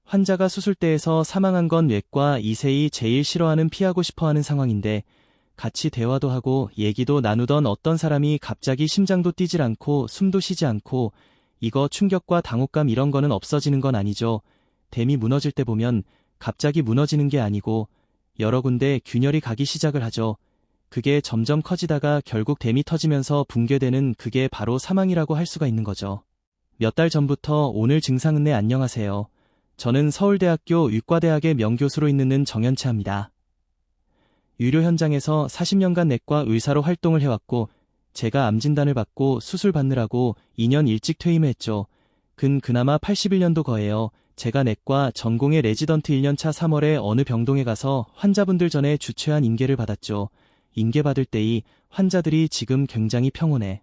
환자가 수술대에서 사망한 건 뇌과 이세이 제일 싫어하는 피하고 싶어하는 상황인데 같이 대화도 하고 얘기도 나누던 어떤 사람이 갑자기 심장도 뛰질 않고 숨도 쉬지 않고 이거 충격과 당혹감 이런 거는 없어지는 건 아니죠. 댐이 무너질 때 보면 갑자기 무너지는 게 아니고 여러 군데 균열이 가기 시작을 하죠. 그게 점점 커지다가 결국 댐이 터지면서 붕괴되는 그게 바로 사망이라고 할 수가 있는 거죠. 몇 달 전부터 오늘 증상은 네 안녕하세요. 저는 서울대학교 의과대학의 명교수로 있는 정연채입니다. 의료 현장에서 40년간 내과 의사로 활동을 해왔고 제가 암 진단을 받고 수술 받느라고 2년 일찍 퇴임을 했죠. 그나마 81년도 거예요. 제가 내과 전공의 레지던트 1년차 3월에 어느 병동에 가서 환자분들 전에 주최한 인계를 받았죠. 인계 받을 때이 환자들이 지금 굉장히 평온해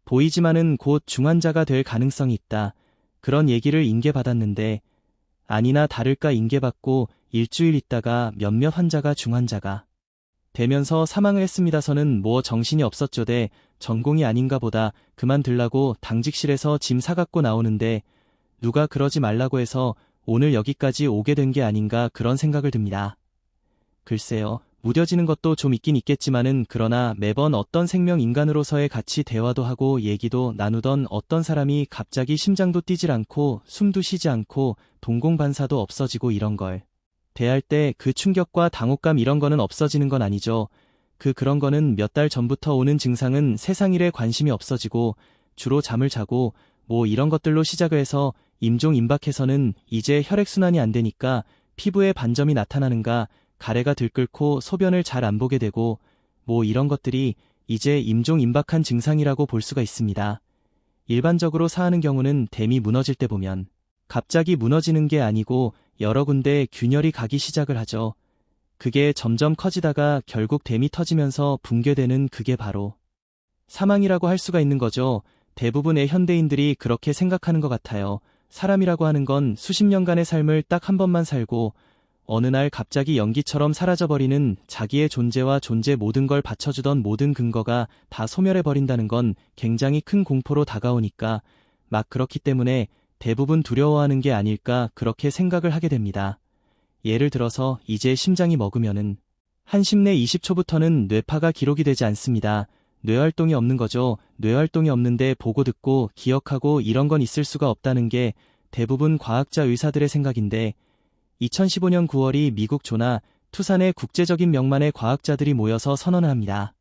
보이지만은 곧 중환자가 될 가능성이 있다. 그런 얘기를 인계 받았는데 아니나 다를까 인계 받고 일주일 있다가 몇몇 환자가 중환자가 되면서 사망을 했습니다서는 뭐 정신이 없었죠. 대 전공이 아닌가 보다 그만들라고 당직실에서 짐 사갖고 나오는데 누가 그러지 말라고 해서 오늘 여기까지 오게 된 게 아닌가 그런 생각을 듭니다. 글쎄요. 무뎌지는 것도 좀 있긴 있겠지만은 그러나 매번 어떤 생명 인간으로서의 같이 대화도 하고 얘기도 나누던 어떤 사람이 갑자기 심장도 뛰질 않고 숨도 쉬지 않고 동공반사도 없어지고 이런 걸 대할 때 그 충격과 당혹감 이런 거는 없어지는 건 아니죠. 그런 거는 몇 달 전부터 오는 증상은 세상 일에 관심이 없어지고 주로 잠을 자고 뭐 이런 것들로 시작을 해서 임종 임박해서는 이제 혈액순환이 안 되니까 피부에 반점이 나타나는가 가래가 들끓고 소변을 잘 안 보게 되고 뭐 이런 것들이 이제 임종 임박한 증상이라고 볼 수가 있습니다. 일반적으로 사하는 경우는 댐이 무너질 때 보면 갑자기 무너지는 게 아니고 여러 군데 균열이 가기 시작을 하죠. 그게 점점 커지다가 결국 댐이 터지면서 붕괴되는 그게 바로 사망이라고 할 수가 있는 거죠. 대부분의 현대인들이 그렇게 생각하는 것 같아요. 사람이라고 하는 건 수십 년간의 삶을 딱 한 번만 살고 어느 날 갑자기 연기처럼 사라져버리는 자기의 존재와 존재 모든 걸 받쳐주던 모든 근거가 다 소멸해버린다는 건 굉장히 큰 공포로 다가오니까 막 그렇기 때문에 대부분 두려워하는 게 아닐까 그렇게 생각을 하게 됩니다. 예를 들어서 이제 심장이 먹으면은 한 10내 20초부터는 뇌파가 기록이 되지 않습니다. 뇌활동이 없는 거죠. 뇌활동이 없는데 보고 듣고 기억하고 이런 건 있을 수가 없다는 게 대부분 과학자 의사들의 생각인데 2015년 9월이 미국 조나 투산의 국제적인 명만의 과학자들이 모여서 선언을 합니다.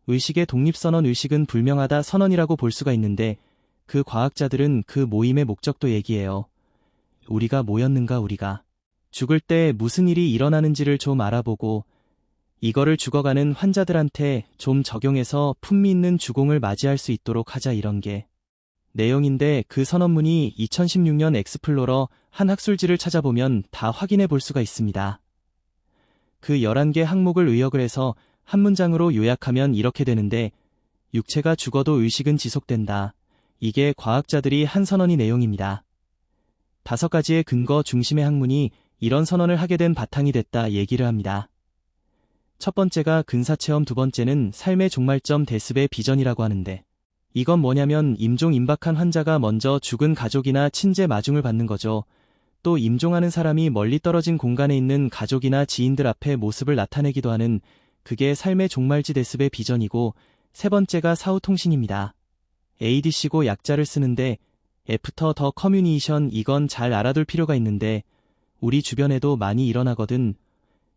의식의 독립선언 의식은 불명하다 선언이라고 볼 수가 있는데 그 과학자들은 그 모임의 목적도 얘기해요. 우리가 뭐였는가 우리가 죽을 때 무슨 일이 일어나는지를 좀 알아보고 이거를 죽어가는 환자들한테 좀 적용해서 품위 있는 죽음을 맞이할 수 있도록 하자 이런 게 내용인데 그 선언문이 2016년 엑스플로러 한 학술지를 찾아보면 다 확인해 볼 수가 있습니다. 그 11개 항목을 의역을 해서 한 문장으로 요약하면 이렇게 되는데 육체가 죽어도 의식은 지속된다. 이게 과학자들이 한 선언의 내용입니다. 5가지의 근거 중심의 학문이 이런 선언을 하게 된 바탕이 됐다 얘기를 합니다. 첫 번째가 근사체험, 두 번째는 삶의 종말점 데스베 비전이라고 하는데 이건 뭐냐면 임종 임박한 환자가 먼저 죽은 가족이나 친제 마중을 받는 거죠. 또 임종하는 사람이 멀리 떨어진 공간에 있는 가족이나 지인들 앞에 모습을 나타내기도 하는 그게 삶의 종말지 데스베 비전이고 세 번째가 사후통신입니다. ADC고 약자를 쓰는데 애프터 더 커뮤니케이션 이건 잘 알아둘 필요가 있는데 우리 주변에도 많이 일어나거든.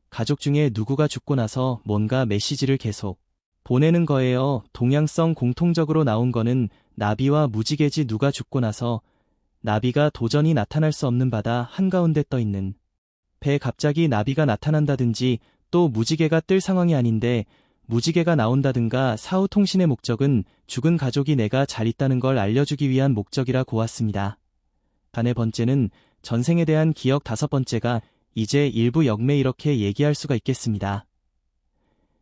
가족 중에 누구가 죽고 나서 뭔가 메시지를 계속 보내는 거예요. 동양성 공통적으로 나온 거는 나비와 무지개지 누가 죽고 나서 나비가 도저히 나타날 수 없는 바다 한가운데 떠있는 배에 갑자기 나비가 나타난다든지 또 무지개가 뜰 상황이 아닌데 무지개가 나온다든가 사후통신의 목적은 죽은 가족이 내가 잘 있다는 걸 알려주기 위한 목적이라 고왔습니다. 네 번째는 전생에 대한 기억, 5번째가 이제 일부 역매 이렇게 얘기할 수가 있겠습니다.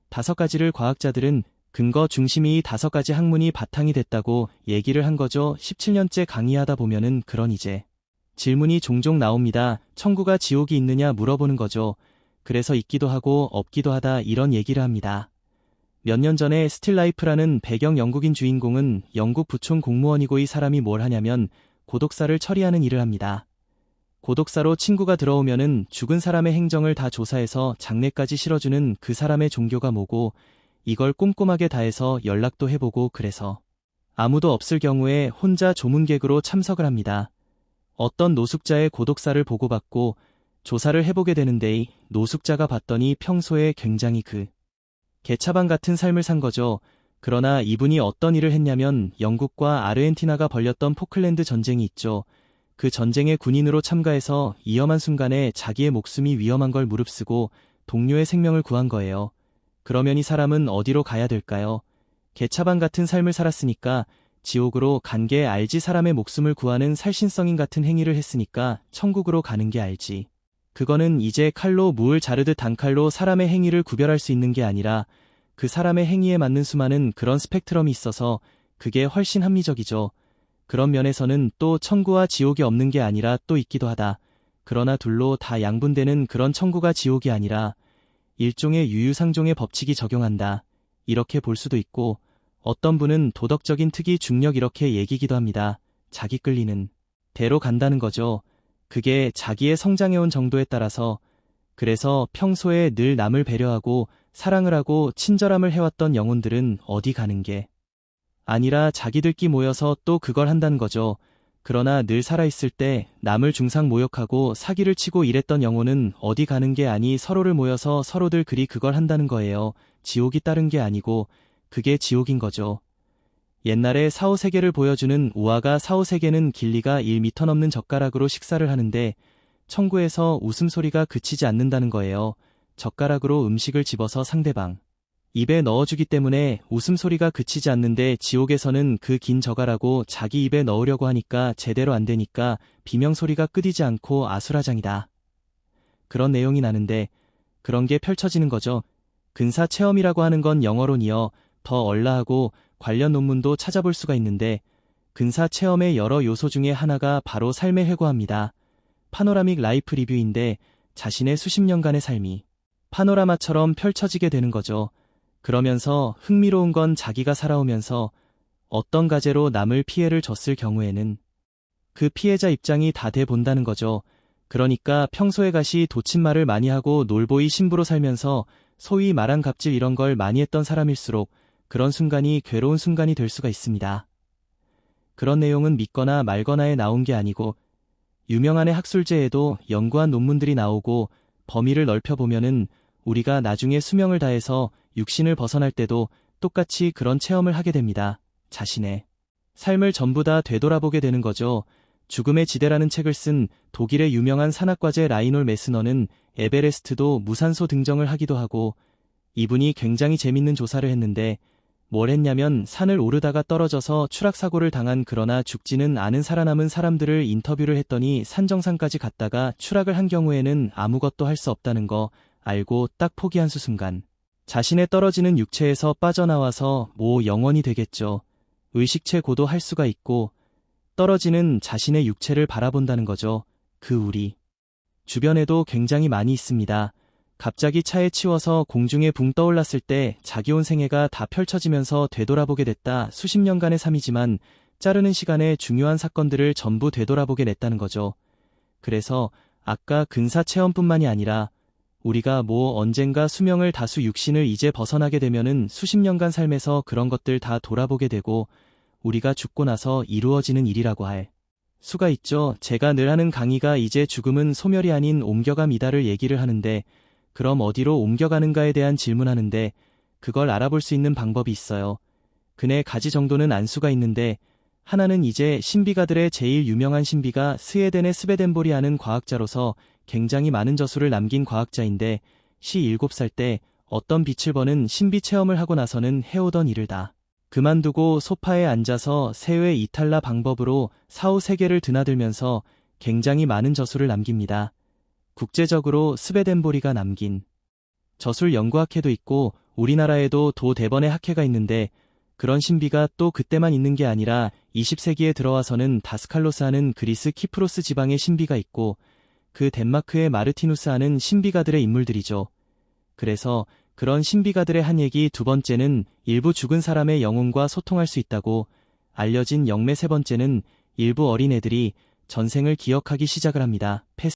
5가지를 과학자들은 근거 중심이 5가지 학문이 바탕이 됐다고 얘기를 한 거죠. 17년째 강의하다 보면은 그런 이제 질문이 종종 나옵니다. 천국과 지옥이 있느냐 물어보는 거죠. 그래서 있기도 하고 없기도 하다 이런 얘기를 합니다. 몇 년 전에 스틸라이프라는 배경 영국인 주인공은 영국 부촌 공무원이고 이 사람이 뭘 하냐면 고독사를 처리하는 일을 합니다. 고독사로 친구가 들어오면은 죽은 사람의 행정을 다 조사해서 장례까지 실어주는 그 사람의 종교가 뭐고 이걸 꼼꼼하게 다 해서 연락도 해보고 그래서 아무도 없을 경우에 혼자 조문객으로 참석을 합니다. 어떤 노숙자의 고독사를 보고받고 조사를 해보게 되는데 노숙자가 봤더니 평소에 굉장히 개차반 같은 삶을 산 거죠. 그러나 이분이 어떤 일을 했냐면 영국과 아르헨티나가 벌였던 포클랜드 전쟁이 있죠. 그 전쟁에 군인으로 참가해서 위험한 순간에 자기의 목숨이 위험한 걸 무릅쓰고 동료의 생명을 구한 거예요. 그러면 이 사람은 어디로 가야 될까요? 개차반 같은 삶을 살았으니까 지옥으로 간 게 알지. 사람의 목숨을 구하는 살신성인 같은 행위를 했으니까 천국으로 가는 게 알지. 그거는 이제 칼로 무을 자르듯 단칼로 사람의 행위를 구별할 수 있는 게 아니라 그 사람의 행위에 맞는 수많은 그런 스펙트럼이 있어서 그게 훨씬 합리적이죠. 그런 면에서는 또 천구와 지옥이 없는 게 아니라 또 있기도 하다. 그러나 둘로 다 양분되는 그런 천구가 지옥이 아니라 일종의 유유상종의 법칙이 적용한다. 이렇게 볼 수도 있고 어떤 분은 도덕적인 특이 중력 이렇게 얘기기도 합니다. 자기 끌리는 대로 간다는 거죠. 그게 자기의 성장해온 정도에 따라서 그래서 평소에 늘 남을 배려하고 사랑을 하고 친절함을 해왔던 영혼들은 어디 가는 게 아니라 자기들끼리 모여서 또 그걸 한다는 거죠. 그러나 늘 살아있을 때 남을 중상 모욕하고 사기를 치고 이랬던 영혼은 어디 가는 게 아니 서로를 모여서 서로들 그리 그걸 한다는 거예요. 지옥이 따른 게 아니고 그게 지옥인 거죠. 옛날에 사후세계를 보여주는 우화가 사후세계는 길이가 1m 넘는 젓가락으로 식사를 하는데 천국에서 웃음소리가 그치지 않는다는 거예요. 젓가락으로 음식을 집어서 상대방 입에 넣어주기 때문에 웃음소리가 그치지 않는데 지옥에서는 그 긴 젓가락으로 자기 입에 넣으려고 하니까 제대로 안 되니까 비명소리가 끊이지 않고 아수라장이다. 그런 내용이 나는데 그런 게 펼쳐지는 거죠. 근사체험이라고 하는 건 영어론이요. 더 얼라하고 관련 논문도 찾아볼 수가 있는데 근사체험의 여러 요소 중에 하나가 바로 삶의 회고합니다. 파노라믹 라이프 리뷰인데 자신의 수십 년간의 삶이 파노라마처럼 펼쳐지게 되는 거죠. 그러면서 흥미로운 건 자기가 살아오면서 어떤 가제로 남을 피해를 줬을 경우에는 그 피해자 입장이 다 돼 본다는 거죠. 그러니까 평소에 가시 도친말을 많이 하고 놀보이 신부로 살면서 소위 말한 갑질 이런 걸 많이 했던 사람일수록 그런 순간이 괴로운 순간이 될 수가 있습니다. 그런 내용은 믿거나 말거나에 나온 게 아니고 유명한의 학술제에도 연구한 논문들이 나오고 범위를 넓혀보면은 우리가 나중에 수명을 다해서 육신을 벗어날 때도 똑같이 그런 체험을 하게 됩니다. 자신의 삶을 전부 다 되돌아보게 되는 거죠. 죽음의 지대라는 책을 쓴 독일의 유명한 산악과제 라이놀 메스너는 에베레스트도 무산소 등정을 하기도 하고 이분이 굉장히 재밌는 조사를 했는데 뭘 했냐면 산을 오르다가 떨어져서 추락사고를 당한 그러나 죽지는 않은 살아남은 사람들을 인터뷰를 했더니 산 정상까지 갔다가 추락을 한 경우에는 아무것도 할 수 없다는 거 알고 딱 포기한 순간 자신의 떨어지는 육체에서 빠져나와서 영원이 되겠죠. 의식체 고도 할 수가 있고 떨어지는 자신의 육체를 바라본다는 거죠. 그 우리 주변에도 굉장히 많이 있습니다. 갑자기 차에 치워서 공중에 붕 떠올랐을 때 자기 온 생애가 다 펼쳐지면서 되돌아보게 됐다. 수십 년간의 삶이지만 자르는 시간에 중요한 사건들을 전부 되돌아보게 냈다는 거죠. 그래서 아까 근사체험뿐만이 아니라 우리가 언젠가 수명을 다수 육신을 이제 벗어나게 되면은 수십 년간 삶에서 그런 것들 다 돌아보게 되고 우리가 죽고 나서 이루어지는 일이라고 할 수가 있죠. 제가 늘 하는 강의가 이제 죽음은 소멸이 아닌 옮겨감이다를 얘기를 하는데 그럼 어디로 옮겨가는가에 대한 질문하는데 그걸 알아볼 수 있는 방법이 있어요. 그네 가지 정도는 안 수가 있는데 하나는 이제 신비가들의 제일 유명한 신비가 스웨덴의 스베덴보리아는 과학자로서 굉장히 많은 저술을 남긴 과학자인데 17살 때 어떤 빛을 버는 신비 체험을 하고 나서는 해오던 일을 다 그만두고 소파에 앉아서 세외 이탈라 방법으로 사후 세계를 드나들면서 굉장히 많은 저술을 남깁니다. 국제적으로 스베덴보리가 남긴 저술 연구학회도 있고 우리나라에도 도대번의 학회가 있는데 그런 신비가 또 그때만 있는 게 아니라 20세기에 들어와서는 다스칼로스 하는 그리스 키프로스 지방의 신비가 있고 그 덴마크의 마르티누스 하는 신비가들의 인물들이죠. 그래서 그런 신비가들의 한 얘기 두 번째는 일부 죽은 사람의 영혼과 소통할 수 있다고 알려진 영매 세 번째는 일부 어린애들이 전생을 기억하기 시작을 합니다.